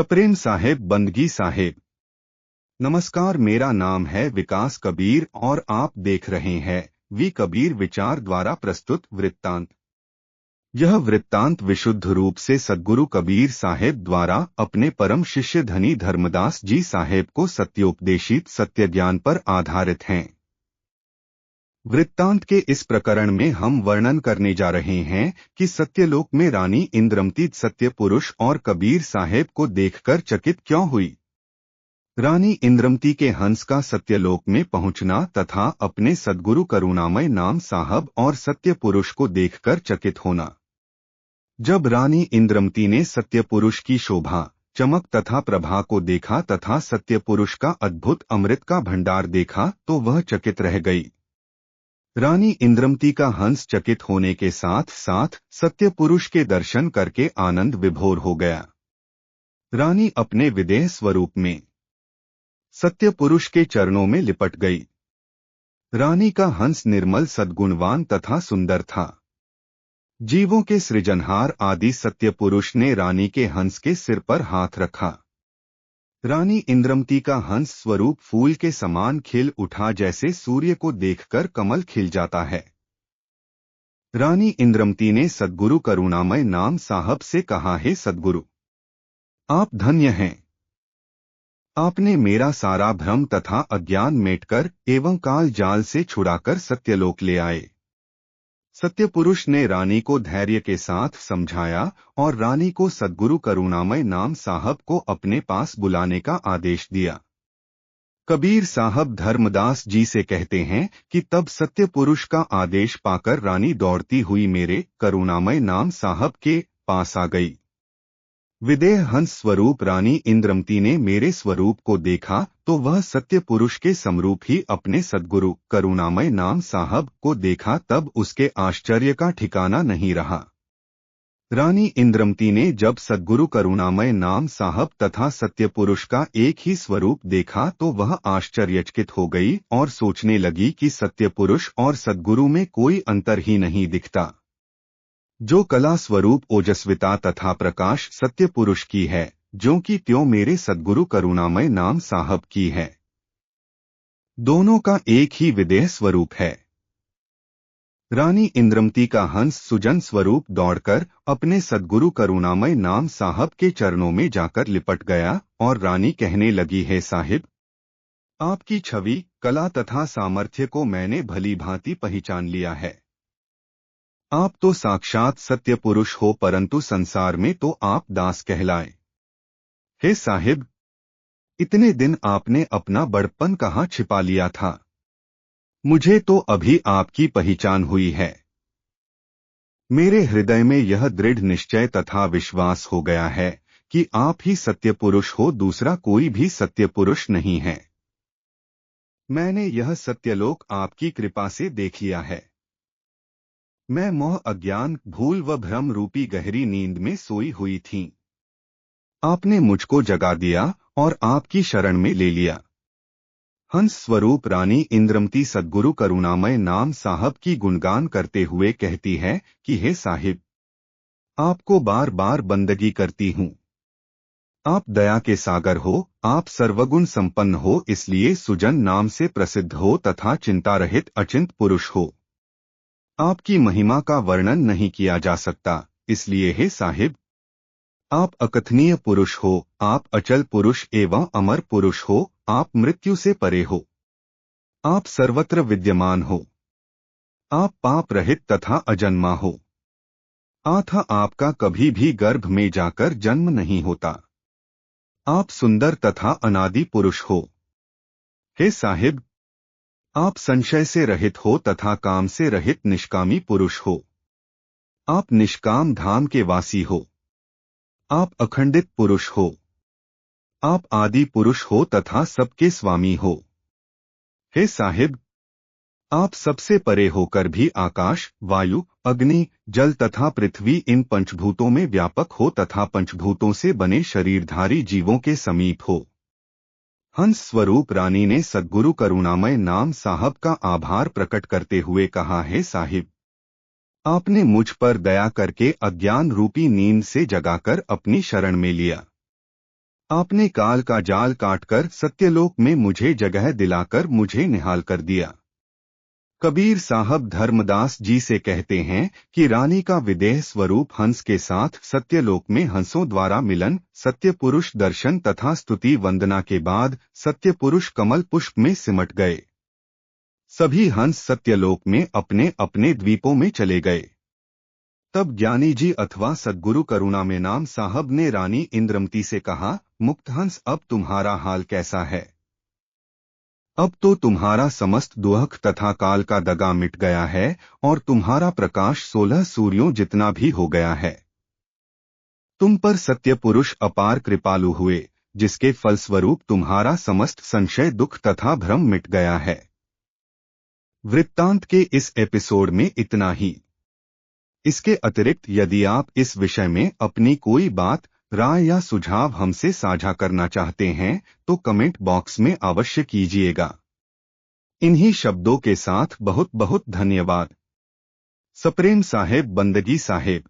सप्रेम साहेब, बंदगी साहेब। नमस्कार, मेरा नाम है विकास कबीर और आप देख रहे हैं वी कबीर विचार द्वारा प्रस्तुत वृत्तांत। यह वृत्तांत विशुद्ध रूप से सद्गुरु कबीर साहेब द्वारा अपने परम शिष्य धनी धर्मदास जी साहेब को सत्योपदेशित सत्य ज्ञान पर आधारित हैं। वृत्तांत के इस प्रकरण में हम वर्णन करने जा रहे हैं कि सत्यलोक में रानी इंद्रमती सत्य पुरुष और कबीर साहेब को देखकर चकित क्यों हुई। रानी इंद्रमती के हंस का सत्यलोक में पहुंचना तथा अपने सद्गुरु करुणामय नाम साहब और सत्य पुरुष को देखकर चकित होना। जब रानी इंद्रमती ने सत्य पुरुष की शोभा, चमक तथा प्रभा को देखा तथा सत्य पुरुष का अद्भुत अमृत का भंडार देखा तो वह चकित रह गई। रानी इंद्रमती का हंस चकित होने के साथ साथ सत्य पुरुष के दर्शन करके आनंद विभोर हो गया। रानी अपने विदेह स्वरूप में सत्य पुरुष के चरणों में लिपट गई। रानी का हंस निर्मल सद्गुणवान तथा सुंदर था। जीवों के सृजनहार आदि सत्य पुरुष ने रानी के हंस के सिर पर हाथ रखा। रानी इंद्रमती का हंस स्वरूप फूल के समान खिल उठा, जैसे सूर्य को देखकर कमल खिल जाता है। रानी इंद्रमती ने सद्गुरु करुणामय नाम साहब से कहा, हे सद्गुरु, आप धन्य हैं। आपने मेरा सारा भ्रम तथा अज्ञान मेटकर एवं काल जाल से छुड़ाकर सत्यलोक ले आए। सत्य पुरुष ने रानी को धैर्य के साथ समझाया और रानी को सद्गुरु करुणामय नाम साहब को अपने पास बुलाने का आदेश दिया। कबीर साहब धर्मदास जी से कहते हैं कि तब सत्य पुरुष का आदेश पाकर रानी दौड़ती हुई मेरे करुणामय नाम साहब के पास आ गई। विदेह हंस स्वरूप रानी इंद्रमती ने मेरे स्वरूप को देखा तो वह सत्य पुरुष के समरूप ही अपने सद्गुरु करुणामय नाम साहब को देखा। तब उसके आश्चर्य का ठिकाना नहीं रहा। रानी इंद्रमती ने जब सद्गुरु करुणामय नाम साहब तथा सत्य पुरुष का एक ही स्वरूप देखा तो वह आश्चर्यचकित हो गई और सोचने लगी कि सत्य पुरुष और सद्गुरु में कोई अंतर ही नहीं दिखता। जो कला स्वरूप ओजस्विता तथा प्रकाश सत्य पुरुष की है, जो कि त्यों मेरे सद्गुरु करुणामय नाम साहब की है। दोनों का एक ही विदेह स्वरूप है। रानी इंद्रमती का हंस सुजन स्वरूप दौड़कर अपने सद्गुरु करुणामय नाम साहब के चरणों में जाकर लिपट गया और रानी कहने लगी, हे साहिब, आपकी छवि, कला तथा सामर्थ्य को मैंने भली भांति पहचान लिया है। आप तो साक्षात सत्य पुरुष हो, परंतु संसार में तो आप दास कहलाए। हे साहिब, इतने दिन आपने अपना बड़प्पन कहाँ छिपा लिया था? मुझे तो अभी आपकी पहचान हुई है। मेरे हृदय में यह दृढ़ निश्चय तथा विश्वास हो गया है कि आप ही सत्य पुरुष हो, दूसरा कोई भी सत्य पुरुष नहीं है। मैंने यह सत्यलोक आपकी कृपा से देख लिया है। मैं मोह, अज्ञान, भूल व भ्रम रूपी गहरी नींद में सोई हुई थी। आपने मुझको जगा दिया और आपकी शरण में ले लिया। हंस स्वरूप रानी इंद्रमती सद्गुरु करुणामय नाम साहब की गुणगान करते हुए कहती है कि हे साहिब, आपको बार बार बंदगी करती हूँ। आप दया के सागर हो, आप सर्वगुण संपन्न हो, इसलिए सुजन नाम से प्रसिद्ध हो तथा चिंता रहित अचिंत पुरुष हो। आपकी महिमा का वर्णन नहीं किया जा सकता, इसलिए हे साहिब, आप अकथनीय पुरुष हो, आप अचल पुरुष एवं अमर पुरुष हो, आप मृत्यु से परे हो, आप सर्वत्र विद्यमान हो, आप पाप रहित तथा अजन्मा हो, अतः आपका कभी भी गर्भ में जाकर जन्म नहीं होता। आप सुंदर तथा अनादि पुरुष हो। हे साहिब, आप संशय से रहित हो तथा काम से रहित निष्कामी पुरुष हो। आप निष्काम धाम के वासी हो। आप अखंडित पुरुष हो। आप आदि पुरुष हो तथा सबके स्वामी हो। हे साहिब, आप सबसे परे होकर भी आकाश, वायु, अग्नि, जल तथा पृथ्वी इन पंचभूतों में व्यापक हो तथा पंचभूतों से बने शरीरधारी जीवों के समीप हो। हंस स्वरूप रानी ने सद्गुरु करुणामय नाम साहब का आभार प्रकट करते हुए कहा, हे साहिब, आपने मुझ पर दया करके अज्ञान रूपी नींद से जगाकर अपनी शरण में लिया। आपने काल का जाल काटकर सत्यलोक में मुझे जगह दिलाकर मुझे निहाल कर दिया। कबीर साहब धर्मदास जी से कहते हैं कि रानी का विदेह स्वरूप हंस के साथ सत्यलोक में हंसों द्वारा मिलन, सत्य पुरुष दर्शन तथा स्तुति वंदना के बाद सत्य पुरुष कमल पुष्प में सिमट गए। सभी हंस सत्यलोक में अपने अपने द्वीपों में चले गए। तब ज्ञानी जी अथवा सद्गुरु करुणा में नाम साहब ने रानी इंद्रमती से कहा, मुक्तहंस अब तुम्हारा हाल कैसा है? अब तो तुम्हारा समस्त दुख तथा काल का दगा मिट गया है और तुम्हारा प्रकाश 16 सूर्यों जितना भी हो गया है। तुम पर सत्य पुरुष अपार कृपालु हुए, जिसके फलस्वरूप तुम्हारा समस्त संशय दुख तथा भ्रम मिट गया है। वृत्तांत के इस एपिसोड में इतना ही। इसके अतिरिक्त यदि आप इस विषय में अपनी कोई बात, राय या सुझाव हमसे साझा करना चाहते हैं तो कमेंट बॉक्स में अवश्य कीजिएगा। इन्हीं शब्दों के साथ बहुत बहुत धन्यवाद। सप्रेम साहेब, बंदगी साहेब।